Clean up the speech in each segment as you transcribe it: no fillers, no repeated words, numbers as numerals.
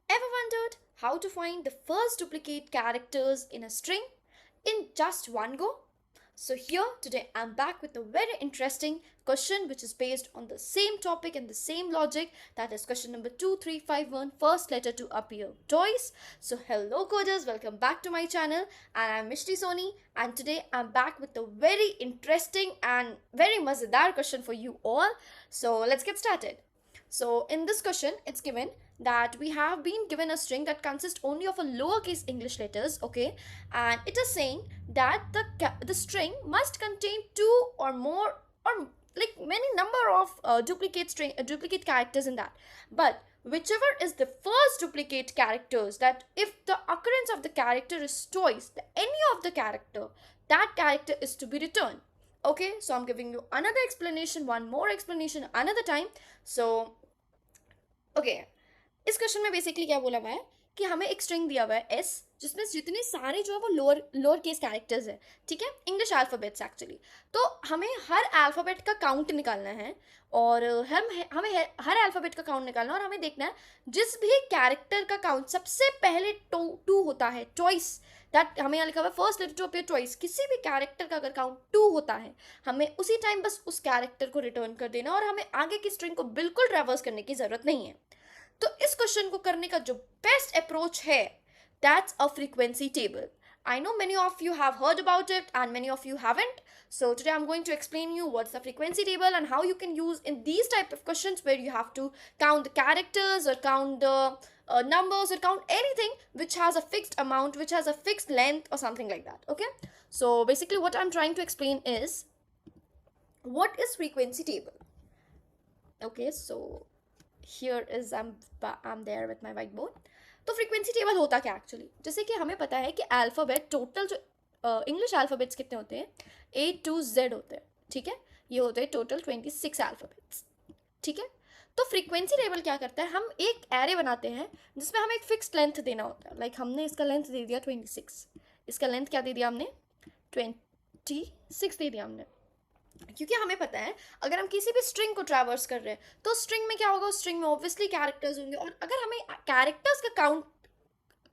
Ever wondered how to find the first duplicate characters in a string in just one go? So, here today I'm back with a very interesting question which is based on the same topic and the same logic, that is question number 2351, first letter to appear twice. So, hello coders, welcome back to my channel, and I'm Mishti Soni, and today I'm back with a very interesting and very mazedar question for you all. So, let's get started. So in this question, it's given that we have been given a string that consists only of a lowercase English letters, okay, and it is saying that the string must contain two or more or like many number of duplicate characters in that, but whichever is the first duplicate characters, that if the occurrence of the character is twice any of the character, that character is to be returned. Okay, so I'm giving you another explanation, one more explanation another time. So okay इस question में basically क्या बोला हुआ है कि हमें एक string दिया हुआ है एस, जिसमें जितने सारे जो है वो लोअर केस कैरेक्टर्स है, ठीक है, इंग्लिश अल्फ़ाबेट्स एक्चुअली। तो हमें हर अल्फ़ाबेट का काउंट निकालना है, और हमें हर अल्फ़ाबेट का काउंट निकालना है, और हमें देखना है जिस भी कैरेक्टर का काउंट सबसे पहले टू होता है, ट्वाइस, दैट हमें यहाँ लिखा हुआ है first letter to appear twice, किसी भी कैरेक्टर का अगर काउंट टू होता है, हमें उसी टाइम बस उस कैरेक्टर को रिटर्न कर देना, और हमें आगे की स्ट्रिंग को बिल्कुल ट्रैवर्स करने की ज़रूरत नहीं है। तो इस क्वेश्चन को करने का जो बेस्ट अप्रोच है, that's a frequency table. I know many of you have heard about it and many of you haven't. So today I'm going to explain you what's the frequency table and how you can use in these type of questions where you have to count the characters or count the numbers or count anything which has a fixed amount, which has a fixed length or something like that. Okay. So basically what I'm trying to explain is what is frequency table. Okay. So here is I'm there with my whiteboard. तो frequency table होता क्या actually, जैसे कि हमें पता है कि alphabet total जो इंग्लिश अल्फ़ाबेट्स कितने होते हैं, A to Z होते हैं, ठीक है, ये होते हैं टोटल 26 अल्फ़ाबेट्स, ठीक है। तो फ्रीक्वेंसी टेबल क्या करता है, हम एक एरे बनाते हैं जिसमें हमें एक फिक्स्ड लेंथ देना होता है, लाइक हमने इसका लेंथ दे दिया 26, इसका लेंथ क्या दे दिया हमने 26 दे दिया हमने, क्योंकि हमें पता है अगर हम किसी भी स्ट्रिंग को ट्रैवर्स कर रहे हैं तो स्ट्रिंग में क्या होगा, उस स्ट्रिंग में ऑब्वियसली कैरेक्टर्स होंगे, और अगर हमें कैरेक्टर्स का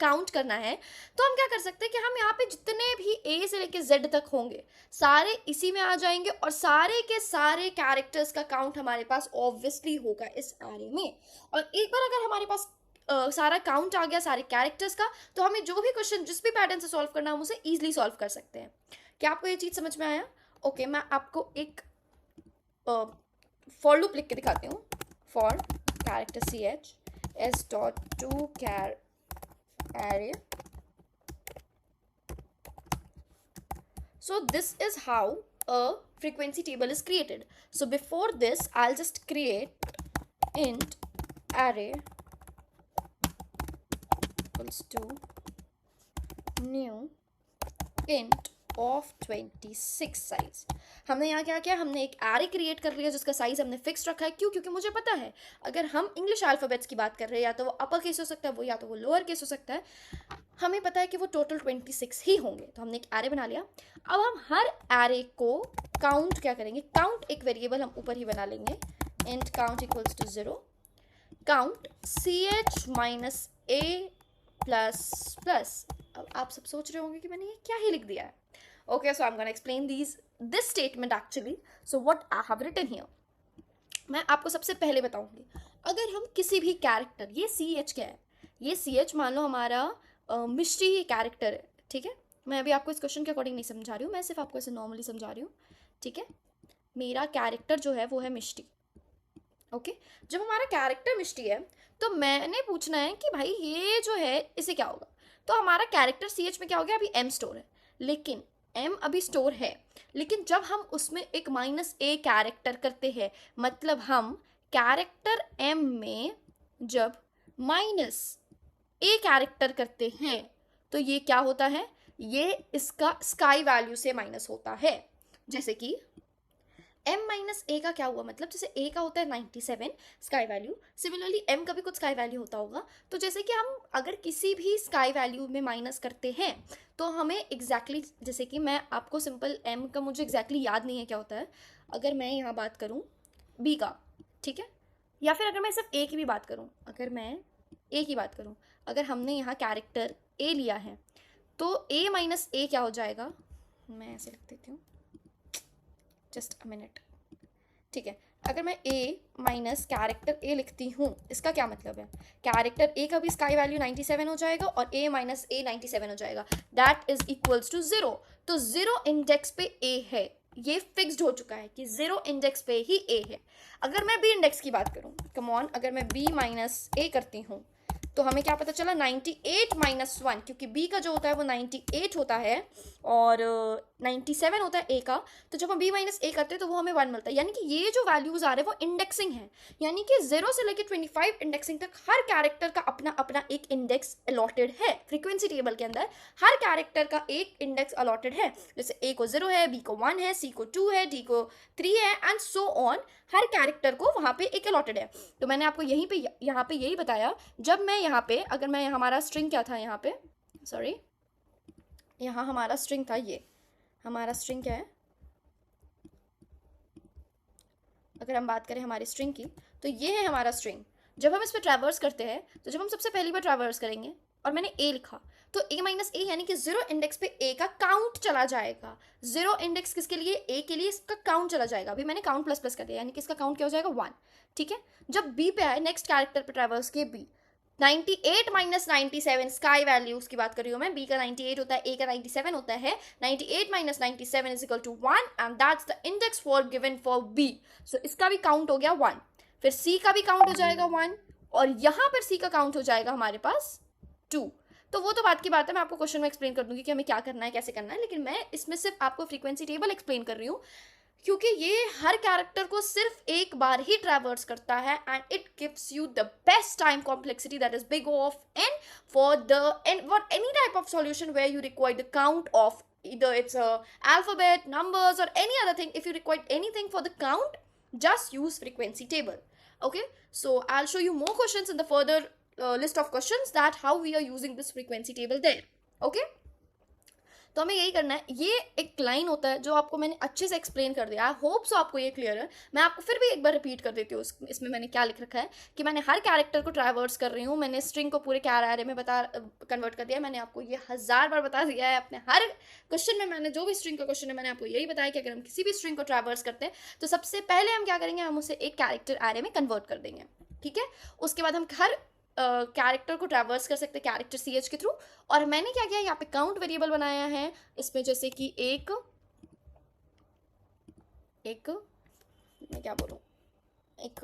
काउंट करना है तो हम क्या कर सकते हैं कि हम यहाँ पे जितने भी ए से लेके जेड तक होंगे सारे इसी में आ जाएंगे, और सारे के सारे कैरेक्टर्स का काउंट हमारे पास ऑब्वियसली होगा इस एरे में। और एक बार अगर हमारे पास सारा काउंट आ गया सारे कैरेक्टर्स का, तो हमें जो भी क्वेश्चन जिस भी पैटर्न से सॉल्व करना है हम उसे ईजिली सॉल्व कर सकते हैं। क्या आपको ये चीज़ समझ में आया? ओके, मैं आपको एक फॉर लूप लिख के दिखाती हूँ। For character c h s dot to char array. So this is how a frequency table is created. So before this I'll just create int array equals to new int of 26 size. हमने यहाँ क्या किया, हमने एक array create कर लिया जिसका size हमने फिक्स रखा है। क्यों? क्योंकि मुझे पता है अगर हम इंग्लिश अल्फ़ाबेट्स की बात कर रहे हैं, या तो वो अपर केस हो सकता है, वो या तो वो लोअर केस हो सकता है, हमें पता है कि वो टोटल 26 ही होंगे। तो हमने एक एरे बना लिया। अब हम हर एरे को काउंट क्या करेंगे, काउंट एक वेरिएबल हम ऊपर ही बना लेंगे, int count equals to 0, count c h minus a plus plus. अब आप सब सोच रहे होंगे कि मैंने ये क्या ही लिख दिया है। Okay, so I'm going to explain this statement actually. So what I have written here, मैं आपको सबसे पहले बताऊंगी, अगर हम किसी भी कैरेक्टर, ये सी एच क्या है, ये सी एच मान लो हमारा मिष्टी कैरेक्टर है, ठीक है। मैं अभी आपको इस क्वेश्चन के अकॉर्डिंग नहीं समझा रही हूँ, मैं सिर्फ आपको ऐसे नॉर्मली समझा रही हूँ, ठीक है। मेरा कैरेक्टर जो है वो है मिष्टी। ओके, जब हमारा कैरेक्टर मिष्टी है तो मैंने पूछना है कि भाई ये जो है इसे क्या होगा। तो हमारा कैरेक्टर सी एच में क्या हो गया, अभी एम स्टोर है, लेकिन एम अभी स्टोर है, लेकिन जब हम उसमें एक माइनस ए कैरेक्टर करते हैं, मतलब हम कैरेक्टर एम में जब माइनस ए कैरेक्टर करते हैं तो ये क्या होता है, ये इसका स्काई वैल्यू से माइनस होता है। जैसे कि m माइनस ए का क्या हुआ, मतलब जैसे a का होता है 97 स्काई वैल्यू, सिमिलरली m का भी कुछ स्काई वैल्यू होता होगा। तो जैसे कि हम अगर किसी भी स्काई वैल्यू में माइनस करते हैं तो हमें एग्जैक्टली जैसे कि मैं आपको सिंपल m का मुझे एग्जैक्टली याद नहीं है क्या होता है, अगर मैं यहाँ बात करूँ b का, ठीक है, या फिर अगर मैं सिर्फ a की भी बात करूँ, अगर मैं ए की बात करूँ, अगर हमने यहाँ कैरेक्टर ए लिया है तो ए माइनस ए क्या हो जाएगा, मैं ऐसे लिख देती हूँ, जस्ट अ मिनट, ठीक है। अगर मैं a माइनस कैरेक्टर a लिखती हूँ, इसका क्या मतलब है, कैरेक्टर a का भी स्काई वैल्यू 97 हो जाएगा और a माइनस a 97 हो जाएगा, दैट इज इक्वल्स टू 0। तो 0 इंडेक्स पे a है, ये फिक्स्ड हो चुका है कि 0 इंडेक्स पे ही a है। अगर मैं b इंडेक्स की बात करूँ, कम ऑन, अगर मैं b माइनस a करती हूँ तो हमें क्या पता चला, 98 माइनस 1, क्योंकि b का जो होता है वो 98 होता है और 97 होता है a का, तो जब हम b माइनस a करते हैं तो वो हमें 1 मिलता है। यानी कि ये जो वैल्यूज आ रहे हैं वो इंडेक्सिंग है, यानी कि 0 से लेकर 25 इंडेक्सिंग तक हर कैरेक्टर का अपना अपना एक इंडेक्स अलॉटेड है। फ्रीक्वेंसी टेबल के अंदर हर कैरेक्टर का एक इंडेक्स अलॉटेड है, जैसे a को 0 है, b को 1 है, c को 2 है, d को 3 है and so on, her character को वहाँ पे एक अलॉटेड है। तो मैंने आपको यहीं पे यहाँ पे यही बताया, जब मैं यहाँ पे, अगर मैं हमारा स्ट्रिंग क्या था यहाँ पे, सॉरी, यहाँ हमारा स्ट्रिंग था, ये हमारा स्ट्रिंग क्या है, अगर हम बात करें हमारी स्ट्रिंग की, तो ये है हमारा स्ट्रिंग। जब हम इस पर ट्रैवर्स करते हैं, तो जब हम सबसे पहली बार ट्रैवर्स करेंगे और मैंने a लिखा, तो a माइनस ए यानी कि 0 इंडेक्स पे a का काउंट चला जाएगा। 0 इंडेक्स किसके लिए, a के लिए, इसका काउंट चला जाएगा। अभी मैंने काउंट प्लस प्लस कर दिया, यानी कि इसका काउंट क्या हो जाएगा, 1, ठीक है। जब b पे आए, नेक्स्ट कैरेक्टर पे ट्रैवर्स किए b, 98 माइनस 97 स्काई वैल्यूज की बात कर रही हूँ मैं, b का 98 होता है, a का 97 होता है, 98 minus 97 is equal to 1 and that's the index for given for b। सो इसका भी काउंट हो गया 1, फिर c का भी काउंट हो जाएगा 1 और यहाँ पर c का काउंट हो जाएगा हमारे पास 2। तो वो तो बात की बात है, मैं आपको क्वेश्चन में एक्सप्लेन कर दूंगी कि हमें क्या करना है, कैसे करना है, लेकिन मैं इसमें सिर्फ आपको फ्रीक्वेंसी टेबल एक्सप्लेन कर रही हूँ, क्योंकि ये हर कैरेक्टर को सिर्फ एक बार ही ट्रैवर्स करता है and it gives you the best time complexity that is big of n for the n for any type of solution where you require the count of either it's a alphabet, numbers or any other thing. If you require anything for the count, just use frequency table. Okay, so I'll show you more questions in the further list of questions that how we are using this frequency table there. Okay, तो हमें यही करना है। ये एक line होता है जो आपको मैंने अच्छे से एक्सप्लेन कर दिया, आई होप सो आपको ये क्लियर है। मैं आपको फिर भी एक बार रिपीट कर देती हूँ, इसमें मैंने क्या लिख रखा है कि मैंने हर कैरेक्टर को ट्रैवर्स कर रही हूँ, मैंने स्ट्रिंग को पूरे कैर एरे में कन्वर्ट कर दिया। मैंने आपको ये 1000 बार बता दिया है, अपने हर क्वेश्चन में मैंने जो भी स्ट्रिंग का क्वेश्चन है मैंने आपको यही बताया कि अगर हम किसी भी स्ट्रिंग को ट्रैवर्स करते हैं तो सबसे पहले हम क्या करेंगे, हम उसे एक कैरेक्टर एरे में कन्वर्ट कर देंगे, ठीक है। उसके बाद हम हर कैरेक्टर को ट्रैवर्स कर सकते हैं कैरेक्टर ch के थ्रू। और मैंने क्या किया, यहाँ पे काउंट वेरिएबल बनाया है, इसमें जैसे कि एक मैं क्या बोलूँ, एक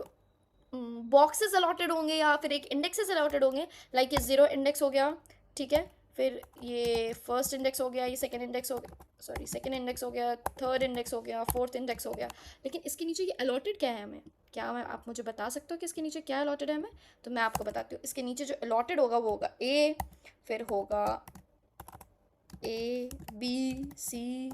बॉक्सेस अलॉटेड होंगे या फिर एक इंडेक्सेस अलॉटेड होंगे, लाइक ये 0 इंडेक्स हो गया, ठीक है, फिर ये फर्स्ट इंडेक्स हो गया, ये सेकंड इंडेक्स हो गया, सॉरी सेकंड इंडेक्स हो गया, थर्ड इंडेक्स हो गया, फोर्थ इंडेक्स हो गया। लेकिन इसके नीचे ये अलॉटेड क्या है हमें, क्या मैं आप मुझे बता सकते हो कि इसके नीचे क्या अलॉटेड है हमें? तो मैं आपको बताती हूँ, इसके नीचे जो अलॉटेड होगा वो होगा ए, फिर होगा a b c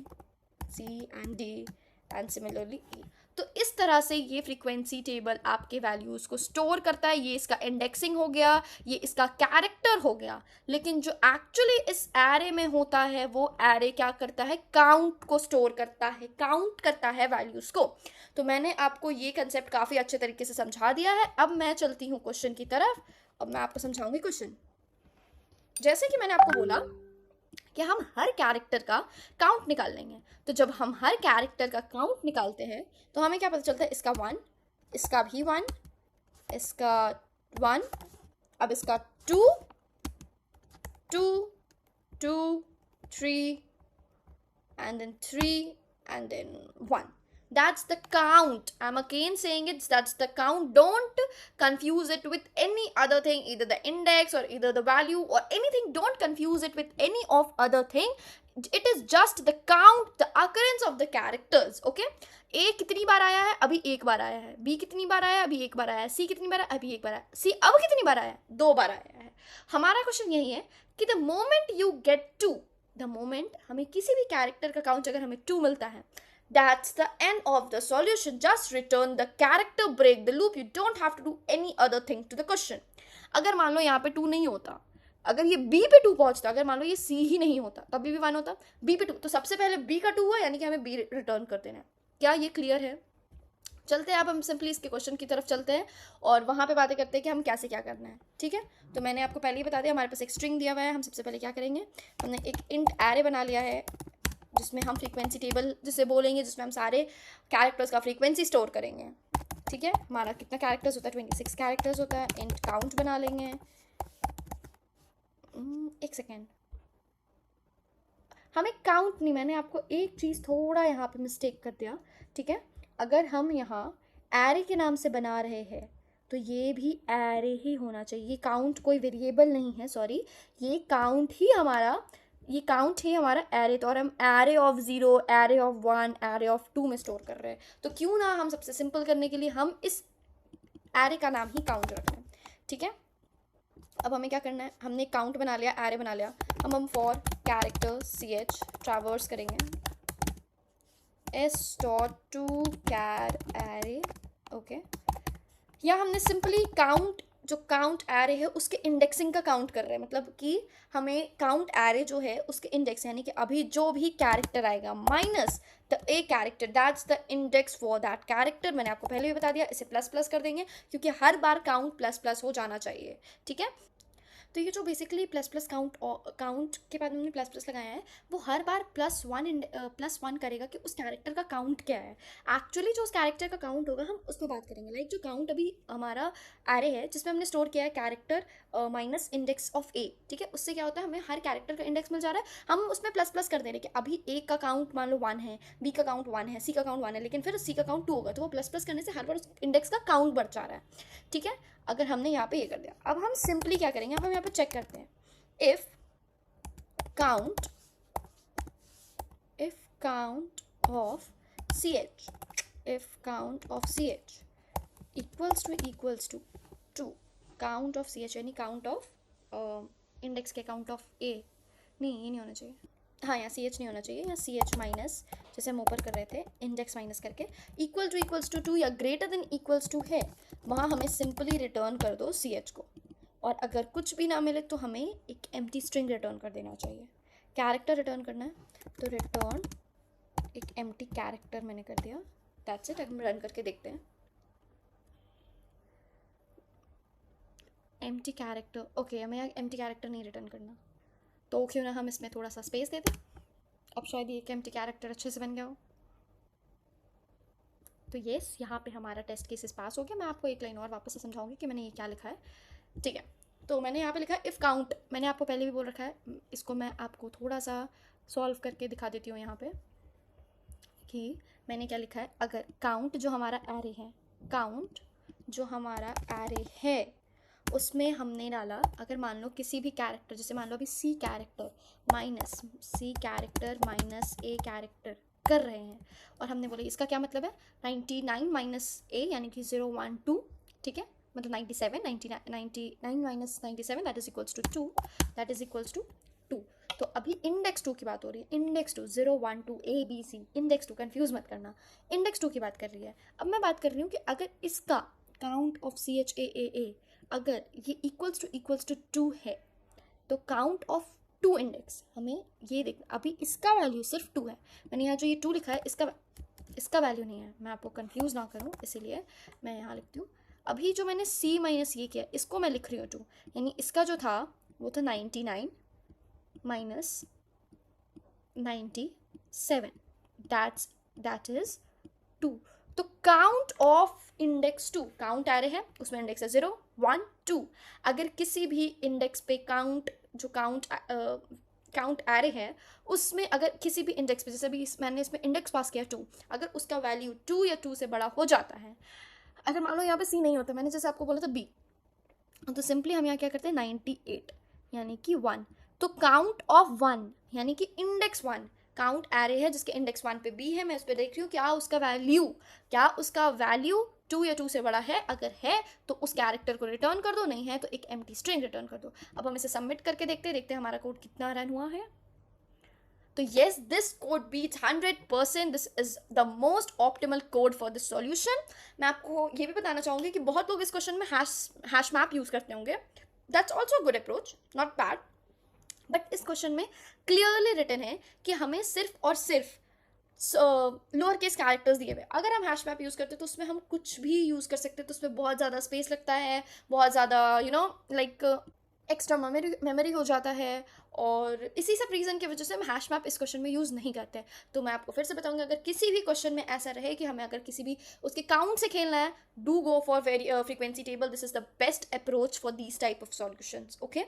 and d and similarly e. तो इस तरह से ये फ्रीक्वेंसी टेबल आपके वैल्यूज़ को स्टोर करता है। ये इसका इंडेक्सिंग हो गया, ये इसका कैरेक्टर हो गया। लेकिन जो एक्चुअली इस एरे में होता है वो एरे क्या करता है, काउंट को स्टोर करता है, काउंट करता है वैल्यूज़ को। तो मैंने आपको ये कंसेप्ट काफ़ी अच्छे तरीके से समझा दिया है। अब मैं चलती हूँ क्वेश्चन की तरफ। अब मैं आपको समझाऊंगी क्वेश्चन। जैसे कि मैंने आपको बोला कि हम हर कैरेक्टर का काउंट निकाल लेंगे, तो जब हम हर कैरेक्टर का काउंट निकालते हैं तो हमें क्या पता चलता है, इसका 1, इसका भी 1, इसका 1, अब इसका 2, 2, 2, 3 and then 3 and then 1. That's the count. I'm again saying it, that's the count. Don't confuse it with any other thing, either the index or either the value or anything. Don't confuse it with any of other thing. It is just the count, the occurrence of the characters. Okay, a कितनी बार आया है, अभी एक बार आया है, b कितनी बार आया है, अभी एक बार आया है, c कितनी बार आया है, अभी एक बार आया है, c अब कितनी बार आया है, 2 बार आया है। हमारा क्वेश्चन यही है कि the moment you get 2, the moment हमें किसी भी कैरेक्टर का काउंट अगर हमें 2 मिलता है, that's the end of the solution. Just return the character, break the loop. You don't have to do any other thing to the question. अगर मान लो यहाँ पे 2 नहीं होता, अगर ये b पे 2 पहुंचता, अगर मान लो ये c ही नहीं होता तभी भी 1 होता, b पे 2, तो सबसे पहले b का 2 हुआ यानी कि हमें b रिटर्न कर देना है। क्या ये क्लियर है? चलते हैं अब हम सिंपली इसके क्वेश्चन की तरफ चलते हैं और वहाँ पे बातें करते हैं कि हम कैसे क्या करना है, ठीक है। तो मैंने आपको पहले ही बता दिया, हमारे पास एक स्ट्रिंग दिया हुआ है। हम सबसे पहले क्या करेंगे, हमने एक इंट एरे बना लिया है जिसमें हम फ्रीक्वेंसी टेबल जिसे बोलेंगे, जिसमें हम सारे कैरेक्टर्स का फ्रीक्वेंसी स्टोर करेंगे, ठीक है। हमारा कितना कैरेक्टर्स होता है, 26 कैरेक्टर्स होता है। इंट काउंट बना लेंगे। एक सेकेंड, हमें काउंट नहीं, मैंने आपको एक चीज़ थोड़ा यहाँ पे मिस्टेक कर दिया, ठीक है। अगर हम यहाँ एरे के नाम से बना रहे हैं तो ये भी एरे ही होना चाहिए। ये काउंट कोई वेरिएबल नहीं है, सॉरी, ये काउंट ही हमारा एरे। तो और हम array of 0, array of 1, array of 2 में स्टोर कर रहे हैं, तो क्यों ना हम सबसे सिंपल करने के लिए हम इस एरे का नाम ही काउंट रख रहे हैं, ठीक है। अब हमें क्या करना है, हमने काउंट बना लिया, एरे बना लिया। हम फॉर कैरेक्टर ch ट्रैवर्स करेंगे s.toChar array, ओके। या हमने सिंपली काउंट, जो काउंट एरे है उसके इंडेक्सिंग का काउंट कर रहे हैं, मतलब कि हमें काउंट एरे जो है उसके इंडेक्स, यानी कि अभी जो भी कैरेक्टर आएगा minus the a character, that's the index for that character. मैंने आपको पहले भी बता दिया, इसे प्लस प्लस कर देंगे क्योंकि हर बार काउंट प्लस प्लस हो जाना चाहिए, ठीक है। तो ये जो बेसिकली प्लस प्लस काउंट के बाद हमने प्लस प्लस लगाया है, वो हर बार +1 करेगा कि उस कैरेक्टर का काउंट क्या है। एक्चुअली जो उस कैरेक्टर का काउंट होगा हम उसको बात करेंगे। लाइक जो काउंट अभी हमारा एरे है जिसमें हमने स्टोर किया है कैरेक्टर माइनस इंडेक्स ऑफ ए, ठीक है। उससे क्या होता है, हमें हर कैरेक्टर का इंडेक्स मिल जा रहा है, हम उसमें प्लस प्लस कर दे रहे हैं कि अभी ए का काउंट मान लो 1 है, बी का काउंट 1 है, सी का काउंट 1 है, लेकिन फिर सी का काउंट 2 होगा, तो वो प्लस प्लस करने से हर बार उस इंडेक्स का काउंट बढ़ जा रहा है, ठीक है। अगर हमने यहाँ पे ये कर दिया, अब हम सिंपली क्या करेंगे, अब हम यहाँ पे चेक करते हैं, if count of ch equals to 2, count of ch यानी count of इंडेक्स के काउंट ऑफ ए, नहीं ये नहीं होना चाहिए, हाँ यहाँ ch नहीं होना चाहिए, यहाँ ch माइनस, जैसे हम ऊपर कर रहे थे इंडेक्स माइनस करके, इक्वल्स टू 2 या ग्रेटर देन इक्वल्स टू है, वहाँ हमें सिंपली रिटर्न कर दो ch को। और अगर कुछ भी ना मिले तो हमें एक एम्प्टी स्ट्रिंग रिटर्न कर देना चाहिए। कैरेक्टर रिटर्न करना है तो रिटर्न एक एम्प्टी कैरेक्टर मैंने कर दिया, दैट्स इट। हम रन करके देखते हैं, एम्प्टी कैरेक्टर, ओके। हमें यहाँ एम्प्टी कैरेक्टर नहीं रिटर्न करना, तो क्यों ना हम इसमें थोड़ा सा स्पेस दे दें, अब शायद ये एम्प्टी कैरेक्टर अच्छे से बन गया हो। तो येस, यहाँ पे हमारा टेस्ट केसेस पास हो गया। मैं आपको एक लाइन और वापस से समझाऊंगी कि मैंने ये क्या लिखा है, ठीक है। तो मैंने यहाँ पे लिखा है इफ़ काउंट, मैंने आपको पहले भी बोल रखा है, इसको मैं आपको थोड़ा सा सॉल्व करके दिखा देती हूँ यहाँ पे कि मैंने क्या लिखा है। अगर काउंट जो हमारा एरे है, काउंट जो हमारा एरे है उसमें हमने डाला, अगर मान लो किसी भी कैरेक्टर, जैसे मान लो अभी सी कैरेक्टर माइनस ए कैरेक्टर कर रहे हैं, और हमने बोला इसका क्या मतलब है, 99 माइनस ए यानी कि 0 1 2, ठीक है, मतलब 99 minus 97 that is equals to 2। तो अभी इंडेक्स 2 की बात हो रही है, index 2 0 1 2 a b c, index 2 confuse मत करना, इंडेक्स 2 की बात कर रही है। अब मैं बात कर रही हूँ कि अगर इसका काउंट ऑफ CHAA अगर ये इक्वल्स टू 2 है, तो काउंट ऑफ 2 इंडेक्स, हमें ये देखना, अभी इसका वैल्यू सिर्फ 2 है, मैंने यहाँ जो ये 2 लिखा है इसका वैल्यू नहीं है, मैं आपको कंफ्यूज ना करूँ इसीलिए मैं यहाँ लिखती हूँ। अभी जो मैंने C माइनस ये किया, इसको मैं लिख रही हूँ 2, यानी इसका जो था वो था 99 माइनस 97, दैट इज 2। तो काउंट ऑफ इंडेक्स 2, काउंट आ रहे हैं उसमें इंडेक्स है 0 1 2, अगर किसी भी इंडेक्स पे काउंट आ रहे हैं उसमें अगर किसी भी इंडेक्स पे, जैसे भी मैंने इसमें इंडेक्स पास किया 2, अगर उसका वैल्यू 2 या 2 से बड़ा हो जाता है, अगर मान लो यहाँ पे C नहीं होता, मैंने जैसे आपको बोला था B, तो सिंपली हम यहाँ क्या करते हैं 98 यानी कि 1, तो काउंट ऑफ 1 यानी कि इंडेक्स 1, काउंट एरे है जिसके इंडेक्स 1 पे B है, मैं उस पर देख रही हूँ क्या उसका वैल्यू 2 या 2 से बड़ा है, अगर है तो उस कैरेक्टर को रिटर्न कर दो, नहीं है तो एक एम्प्टी स्ट्रिंग रिटर्न कर दो। अब हम इसे सबमिट करके देखते हैं हमारा कोड कितना रन हुआ है। तो yes, this code beats 100%. This is the most optimal code for this solution. मैं आपको ये भी बताना चाहूँगी कि बहुत लोग इस क्वेश्चन में हैश मैप यूज़ करते होंगे, that's also a good approach, not bad. But इस क्वेश्चन में क्लियरली रिटन है कि हमें सिर्फ और सिर्फ लोअर केस कैरेक्टर्स दिए हुए, अगर हम हैश मैप यूज़ करते हैं तो उसमें हम कुछ भी यूज़ कर सकते हैं, तो उसमें बहुत ज़्यादा स्पेस लगता है, बहुत ज़्यादा लाइक एक्स्ट्रा मेमोरी मेमोरी हो जाता है, और इसी सब रीज़न की वजह से हम हैश मैप इस क्वेश्चन में यूज़ नहीं करते। तो मैं आपको फिर से बताऊंगा, अगर किसी भी क्वेश्चन में ऐसा रहे कि हमें अगर किसी भी उसके काउंट से खेलना है, do go for very frequency table, this is the best approach for these type of solutions. Okay,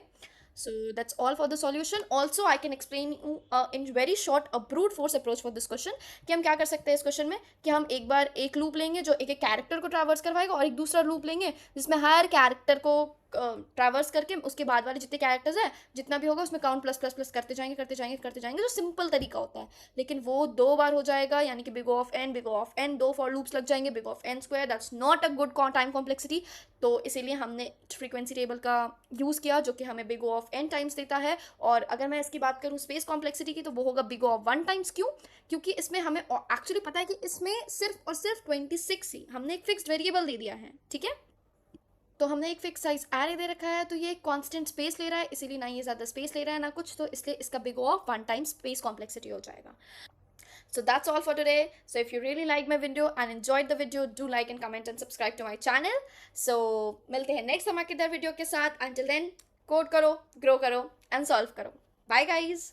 so that's all for the solution. Also I can explain you in very short a brute force approach for this question, कि हम क्या कर सकते हैं इस question में, कि हम एक बार एक लूप लेंगे जो एक एक कैरेक्टर को ट्रैवर्स करवाएगा, और एक दूसरा लूप लेंगे जिसमें हर कैरेक्टर को ट्रैवर्स करके उसके बाद वाले जितने कैरेक्टर्स हैं जितना भी होगा उसमें काउंट प्लस प्लस प्लस करते जाएंगे करते जाएंगे करते जाएंगे, जो सिंपल तरीका होता है। लेकिन वो 2 बार हो जाएगा, यानी कि big of n big of n, 2 for loops लग जाएंगे, big of n square, that's not a good time complexity. तो इसीलिए हमने फ्रीक्वेंसी टेबल का यूज़ किया, जो कि हमें big O of n times देता है। और अगर मैं इसकी बात करूँ स्पेस कॉम्प्लेक्सिटी की, तो वो होगा बिग O ऑफ 1 टाइम्स। क्यों? क्योंकि इसमें हमें एक्चुअली पता है कि इसमें सिर्फ और सिर्फ 26 ही, हमने एक फिक्स्ड वेरिएबल दे दिया है, ठीक है। तो हमने एक फिक्स साइज एरे दे रखा है, तो ये कांस्टेंट स्पेस ले रहा है, इसीलिए ना ये ज़्यादा स्पेस ले रहा है ना कुछ, तो इसलिए इसका big O of 1 time space complexity हो जाएगा। So that's all for today. So if you really like my video and enjoyed the video, do like and comment and subscribe to my channel. So मिलते हैं next धमाकेदार video के साथ. Until then, code करो, grow करो and solve करो. Bye guys.